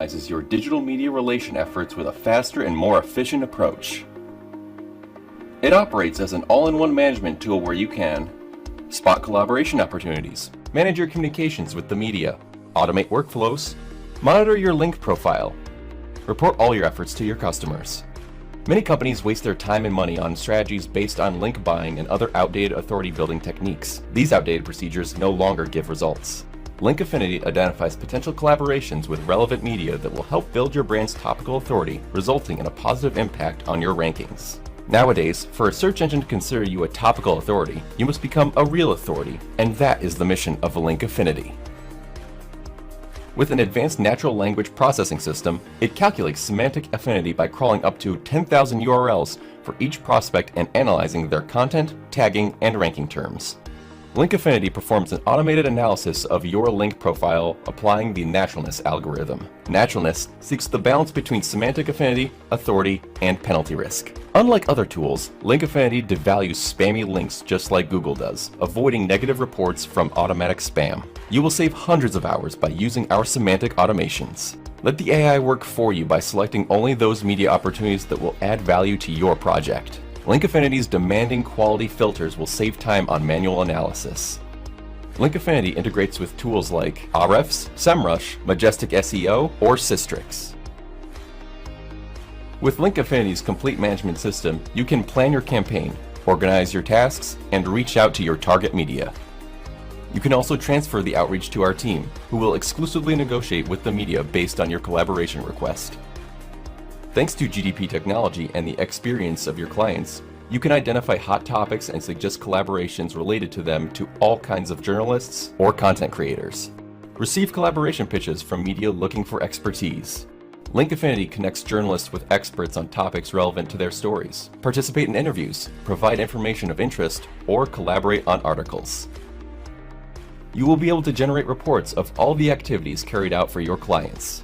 optimizes your digital media relation efforts with a faster and more efficient approach. It operates as an all-in-one management tool where you can spot collaboration opportunities, manage your communications with the media, automate workflows, monitor your link profile, report all your efforts to your customers. Many companies waste their time and money on strategies based on link buying and other outdated authority building techniques. These outdated procedures no longer give results. Link Affinity identifies potential collaborations with relevant media that will help build your brand's topical authority, resulting in a positive impact on your rankings. Nowadays, for a search engine to consider you a topical authority, you must become a real authority, and that is the mission of Link Affinity. With an advanced natural language processing system, it calculates semantic affinity by crawling up to 10,000 URLs for each prospect and analyzing their content, tagging, and ranking terms. Link Affinity performs an automated analysis of your link profile applying the naturalness algorithm. Naturalness seeks the balance between semantic affinity, authority, and penalty risk. Unlike other tools, Link Affinity devalues spammy links just like Google does, avoiding negative reports from automatic spam. You will save hundreds of hours by using our semantic automations. Let the AI work for you by selecting only those media opportunities that will add value to your project. Link Affinity's demanding quality filters will save time on manual analysis. Link Affinity integrates with tools like Ahrefs, SEMrush, Majestic SEO, or Systrix. With Link Affinity's complete management system, you can plan your campaign, organize your tasks, and reach out to your target media. You can also transfer the outreach to our team, who will exclusively negotiate with the media based on your collaboration request. Thanks to GDP technology and the experience of your clients, you can identify hot topics and suggest collaborations related to them to all kinds of journalists or content creators. Receive collaboration pitches from media looking for expertise. Link Affinity connects journalists with experts on topics relevant to their stories. Participate in interviews, provide information of interest, or collaborate on articles. You will be able to generate reports of all the activities carried out for your clients.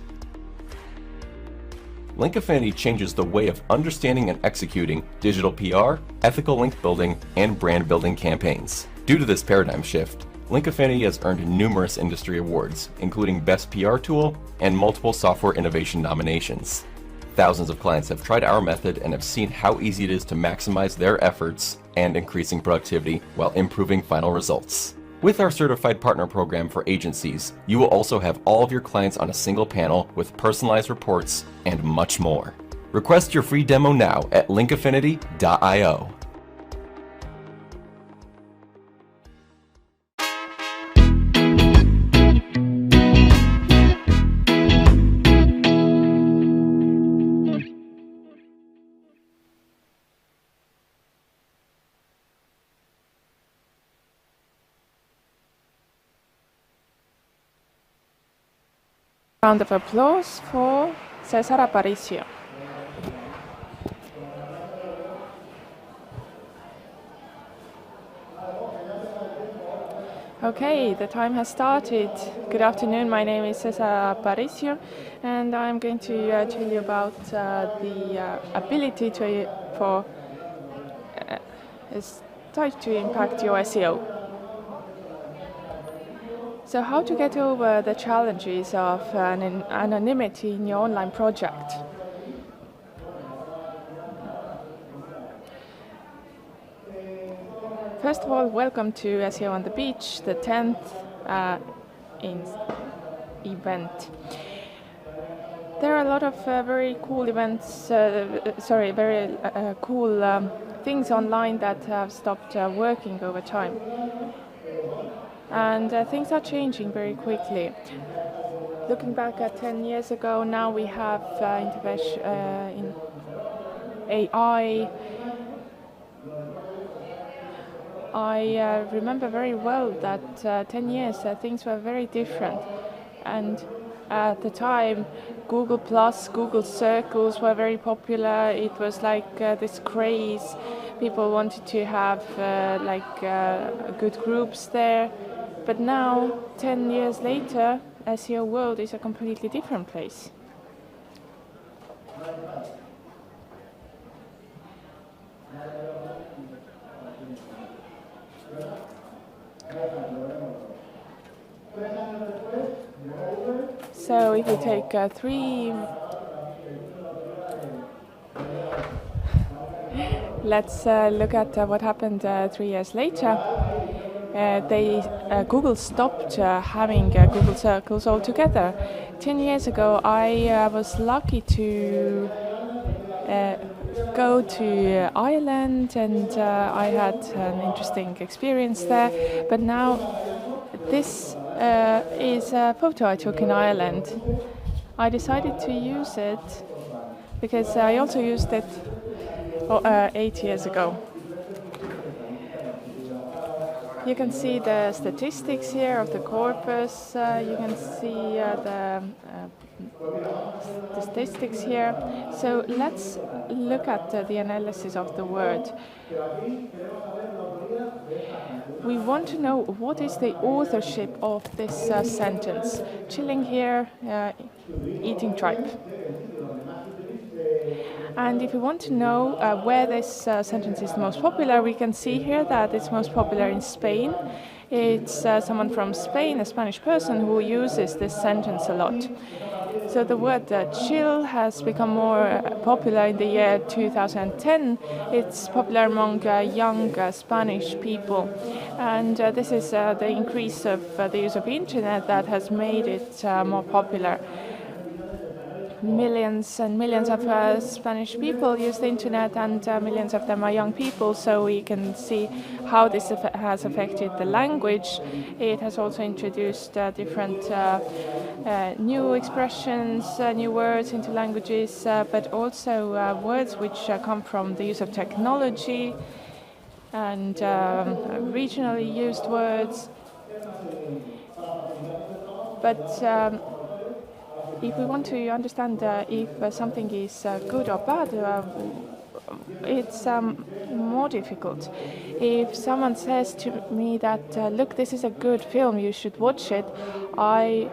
Link Affinity changes the way of understanding and executing digital PR, ethical link building, and brand building campaigns. Due to this paradigm shift, Link Affinity has earned numerous industry awards, including Best PR Tool and multiple software innovation nominations. Thousands of clients have tried our method and have seen how easy it is to maximize their efforts and increasing productivity while improving final results. With our certified partner program for agencies, you will also have all of your clients on a single panel with personalized reports and much more. Request your free demo now at linkaffinity.io. Round of applause for Cesar Aparicio. Okay, the time has started. Good afternoon, my name is Cesar Aparicio, and I'm going to tell you about the ability to impact your SEO. So how to get over the challenges of anonymity in your online project? First of all, welcome to SEO on the Beach, the 10th event. There are a lot of very cool events, cool things online that have stopped working over time. And things are changing very quickly. Looking back at 10 years ago, now we have intervention in AI. I remember very well that 10 years things were very different. And at the time, Google+, Google Circles were very popular. It was like this craze. People wanted to have good groups there. But now, 10 years later, SEO world is a completely different place. So if we take let's look at what happened 3 years later. Google stopped having Google Circles altogether. 10 years ago, I was lucky to go to Ireland, and I had an interesting experience there. But now this is a photo I took in Ireland. I decided to use it because I also used it 8 years ago. You can see the statistics here of the corpus. You can see the statistics here. So let's look at the analysis of the word. We want to know what is the authorship of this sentence. Chilling here, eating tripe. And if we want to know where this sentence is most popular, we can see here that it's most popular in Spain. It's someone from Spain, a Spanish person, who uses this sentence a lot. So the word chill has become more popular in the year 2010. It's popular among young Spanish people. And this is the increase of the use of the internet that has made it more popular. Millions and millions of Spanish people use the internet, and millions of them are young people, so we can see how this has affected the language. It has also introduced different new expressions, new words into languages, but also words which come from the use of technology and regionally used words. But if we want to understand if something is good or bad, it's more difficult. If someone says to me that, look, this is a good film, you should watch it, I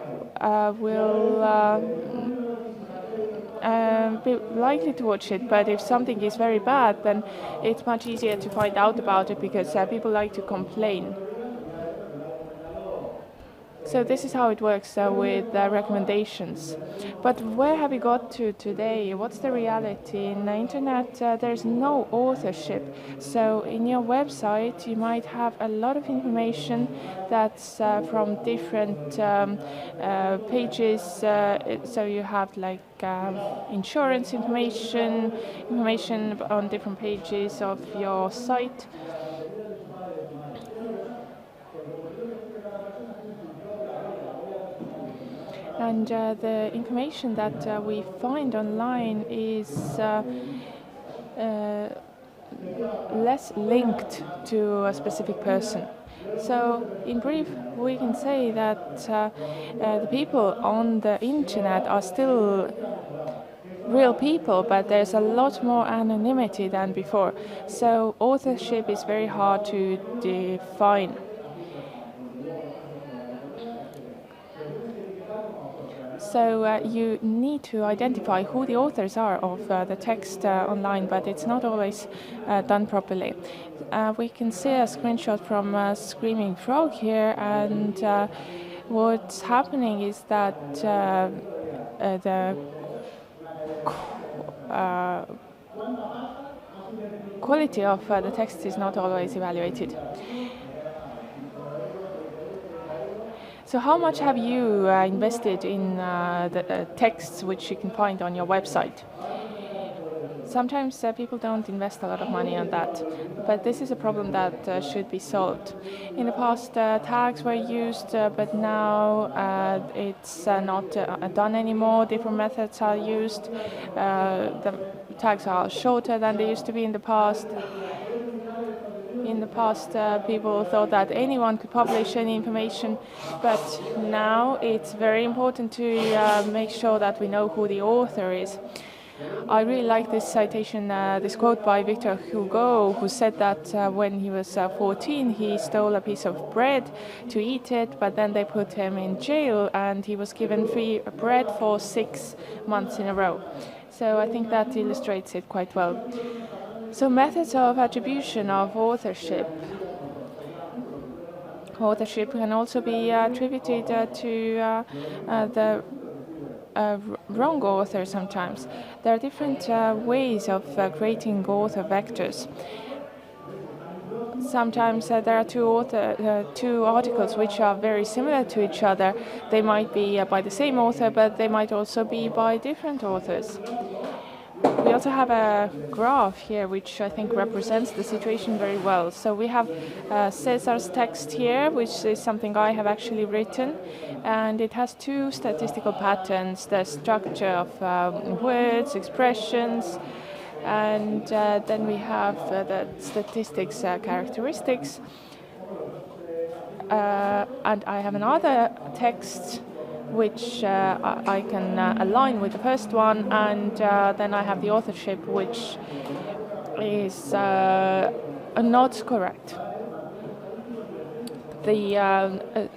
will be likely to watch it. But if something is very bad, then it's much easier to find out about it because people like to complain. So this is how it works with recommendations. But where have we got to today? What's the reality? In the internet, there's no authorship. So in your website, you might have a lot of information that's from different pages. So you have like insurance information on different pages of your site. And the information that we find online is less linked to a specific person. So, in brief, we can say that the people on the internet are still real people, but there's a lot more anonymity than before. So, authorship is very hard to define. So you need to identify who the authors are of the text online, but it's not always done properly. We can see a screenshot from Screaming Frog here, and what's happening is that the quality of the text is not always evaluated. So how much have you invested in the texts which you can find on your website? Sometimes people don't invest a lot of money on that, but this is a problem that should be solved. In the past, tags were used, but now it's not done anymore. Different methods are used. The tags are shorter than they used to be in the past. In the past, people thought that anyone could publish any information, but now it's very important to make sure that we know who the author is. I really like this citation, this quote by Victor Hugo, who said that when he was 14, he stole a piece of bread to eat it, but then they put him in jail and he was given free bread for 6 months in a row. So I think that illustrates it quite well. So methods of attribution of authorship. Authorship can also be attributed to the wrong author sometimes. There are different ways of creating author vectors. Sometimes there are two articles which are very similar to each other. They might be by the same author, but they might also be by different authors. We also have a graph here which I think represents the situation very well. So we have Cesar's text here, which is something I have actually written, and it has two statistical patterns: the structure of words, expressions, and then we have the statistics characteristics. And I have another text which I can align with the first one, and then I have the authorship, which is not correct. The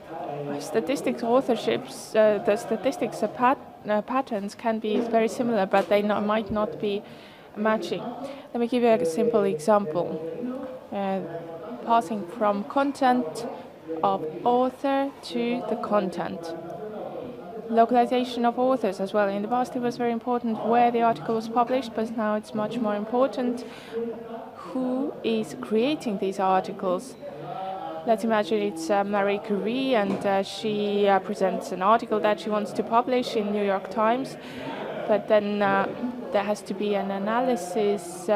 statistics authonships, the statistics patterns can be very similar, but they might not be matching. Let me give you a simple example. Passing from content of author to the content. Localization of authors as well. In the past it was very important where the article was published, but now it's much more important who is creating these articles. Let's imagine it's Marie Curie, and she presents an article that she wants to publish in New York Times, but then there has to be an analysis.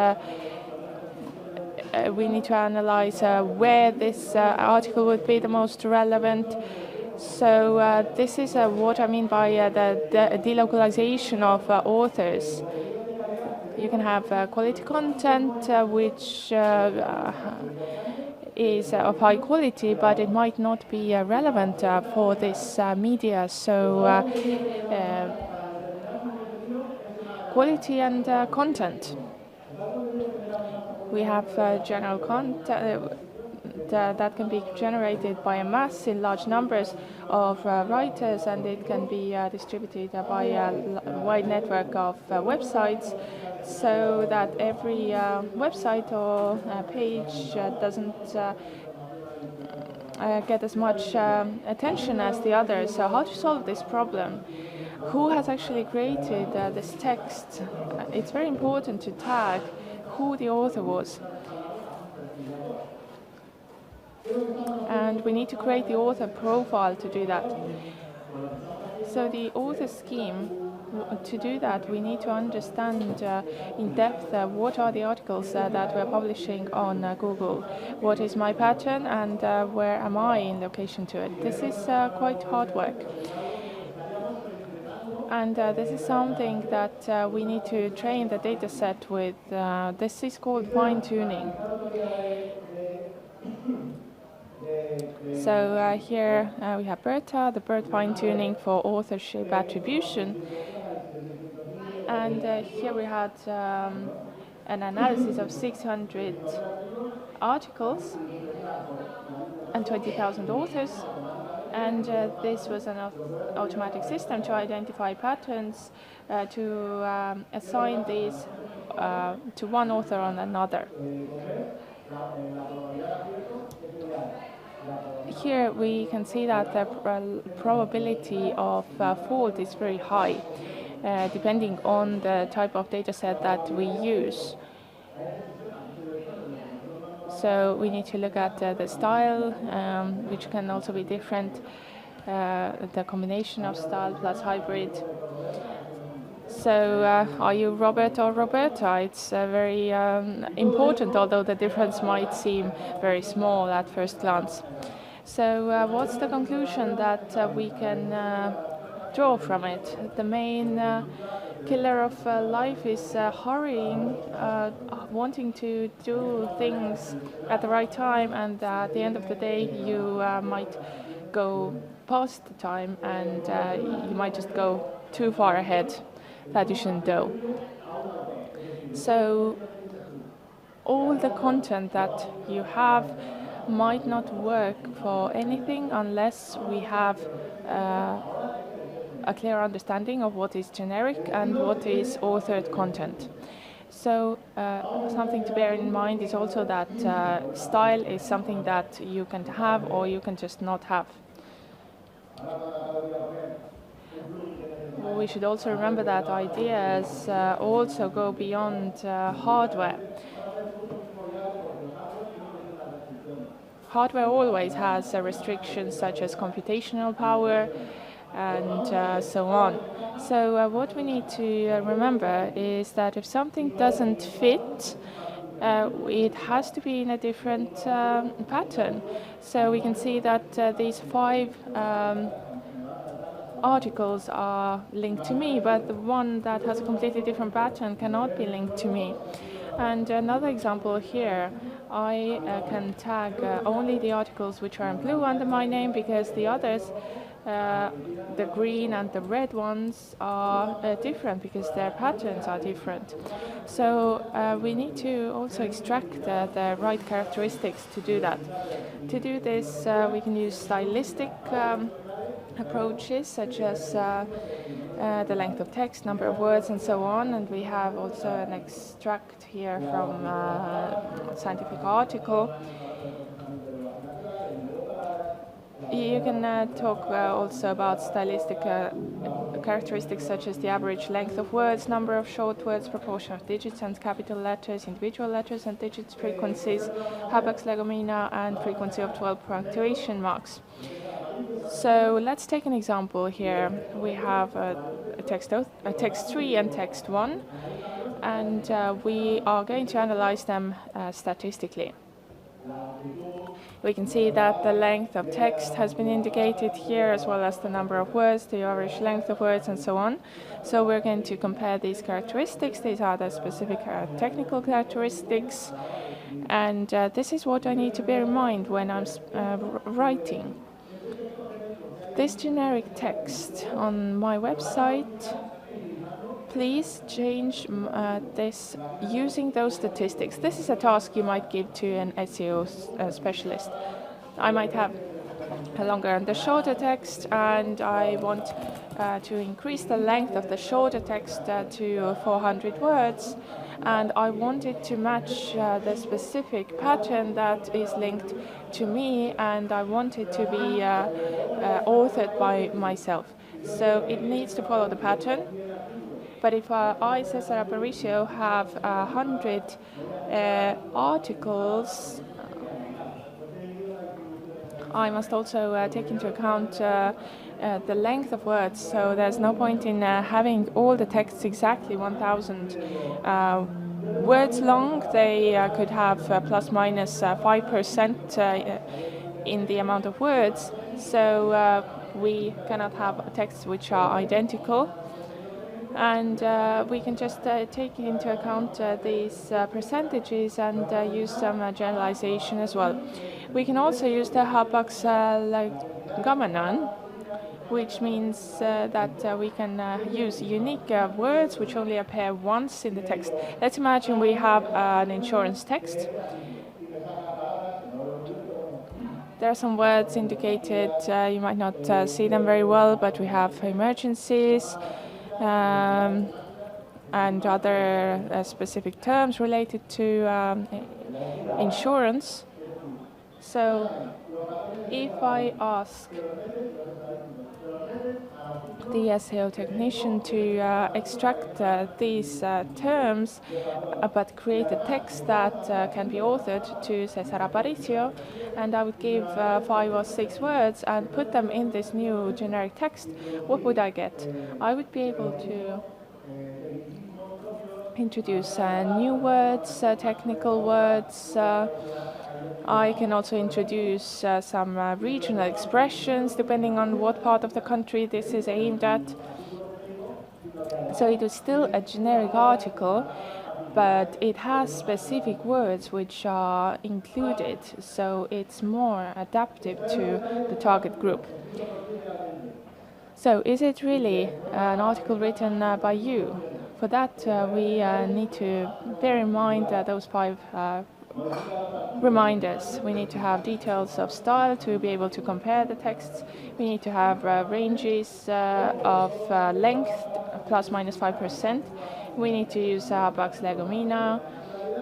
We need to analyze where this article would be the most relevant. So this is what I mean by the delocalization of authors. You can have quality content which is of high quality, but it might not be relevant for this media. So quality and content. We have general content that can be generated by a mass in large numbers of writers, and it can be distributed by a wide network of websites, so that every website or page doesn't get as much attention as the others. So how to solve this problem? Who has actually created this text? It's very important to tag who the author was. And we need to create the author profile to do that. So the author scheme, to do that, we need to understand in depth what are the articles that we're publishing on Google, what is my pattern, and where am I in location to it. This is quite hard work. And this is something that we need to train the data set with. This is called fine-tuning. So here we have BERTA, the BERT fine-tuning for authorship attribution. And here we had an analysis of 600 articles and 20,000 authors. And this was an automatic system to identify patterns, to assign these to one author on another. Here we can see that the probability of fault is very high, depending on the type of data set that we use. So we need to look at the style, which can also be different, the combination of style plus hybrid. So are you Robert or Roberta? It's very important, although the difference might seem very small at first glance. So what's the conclusion that we can draw from it? The main killer of life is hurrying, wanting to do things at the right time, and at the end of the day you might go past the time, and you might just go too far ahead that you shouldn't do. So all the content that you have might not work for anything unless we have a clear understanding of what is generic and what is authored content. So something to bear in mind is also that style is something that you can have or you can just not have. we should also remember that ideas also go beyond hardware. Hardware always has restrictions such as computational power and so on. So what we need to remember is that if something doesn't fit, it has to be in a different pattern. So we can see that these 5 articles are linked to me, but the one that has a completely different pattern cannot be linked to me. And another example here, I can tag only the articles which are in blue under my name, because the others, the green and the red ones, are different because their patterns are different. So we need to also extract the right characteristics to do that. To do this, we can use stylistic approaches such as the length of text, number of words, and so on. And we have also an extract here from a scientific article. You can talk also about stylistic characteristics such as the average length of words, number of short words, proportion of digits and capital letters, individual letters and digits, frequencies, hapax legomena, and frequency of 12 punctuation marks. So let's take an example here. We have a text 3 and text 1, and we are going to analyze them statistically. We can see that the length of text has been indicated here, as well as the number of words, the average length of words, and so on. So we're going to compare these characteristics. These are the specific technical characteristics, and this is what I need to bear in mind when I'm writing. This generic text on my website, please change this using those statistics. This is a task you might give to an SEO specialist. I might have a longer and a shorter text, and I want to increase the length of the shorter text to 400 words, and I want it to match the specific pattern that is linked to me, and I want it to be authored by myself. So it needs to follow the pattern. But if I, Cesar Aparicio, have 100 articles, I must also take into account the length of words. So there's no point in having all the texts exactly 1,000 words long. They could have plus minus 5% in the amount of words. So we cannot have texts which are identical. And we can just take into account these percentages and use some generalization as well. We can also use the hapax legomena, which means that we can use unique words which only appear once in the text. Let's imagine we have an insurance text. There are some words indicated, you might not see them very well, but we have emergencies, and other specific terms related to insurance. So if I ask the SEO technician to extract these terms, but create a text that can be authored to Cesar Aparicio, and I would give 5 or 6 words and put them in this new generic text, what would I get? I would be able to introduce new words, technical words. I can also introduce some regional expressions depending on what part of the country this is aimed at. So it is still a generic article, but it has specific words which are included, so it's more adaptive to the target group. So is it really an article written by you? For that, we need to bear in mind those 5 reminders. We need to have details of style to be able to compare the texts. We need to have ranges of length, plus minus 5%. We need to use hapax legomena,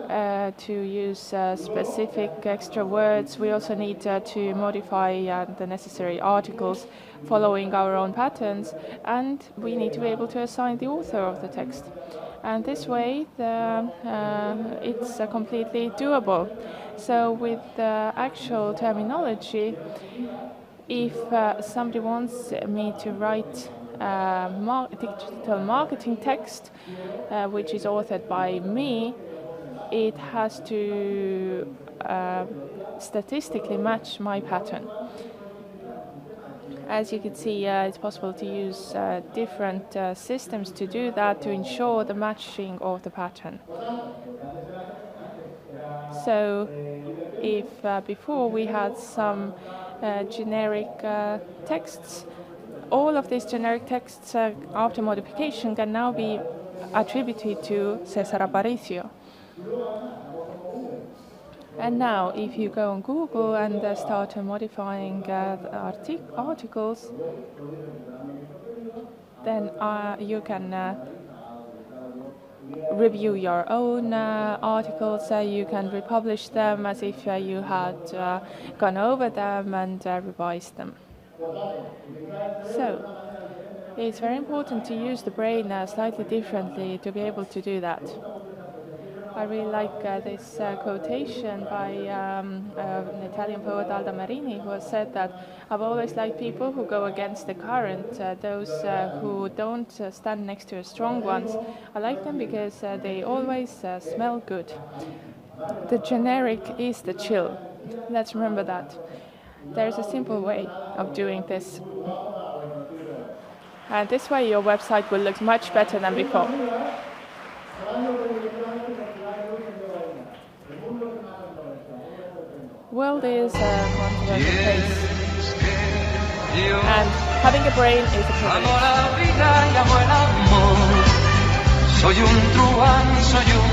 to use specific extra words. We also need to modify the necessary articles following our own patterns, and we need to be able to assign the author of the text. And this way, it's completely doable. So with the actual terminology, if somebody wants me to write digital marketing text, which is authored by me, it has to statistically match my pattern. As you can see, it's possible to use different systems to do that, to ensure the matching of the pattern. So if before we had some generic texts, all of these generic texts after modification can now be attributed to Cesar Aparicio. And now, if you go on Google and start modifying articles, then you can review your own articles. You can republish them as if you had gone over them and revised them. So, it's very important to use the brain slightly differently to be able to do that. I really like this quotation by an Italian poet, Aldo Marini, who has said that I've always liked people who go against the current, those who don't stand next to strong ones. I like them because they always smell good. The generic is the chill. Let's remember that. There's a simple way of doing this. And this way your website will look much better than before. World is a controversial place, and having a brain is a privilege. Soy un truán, soy un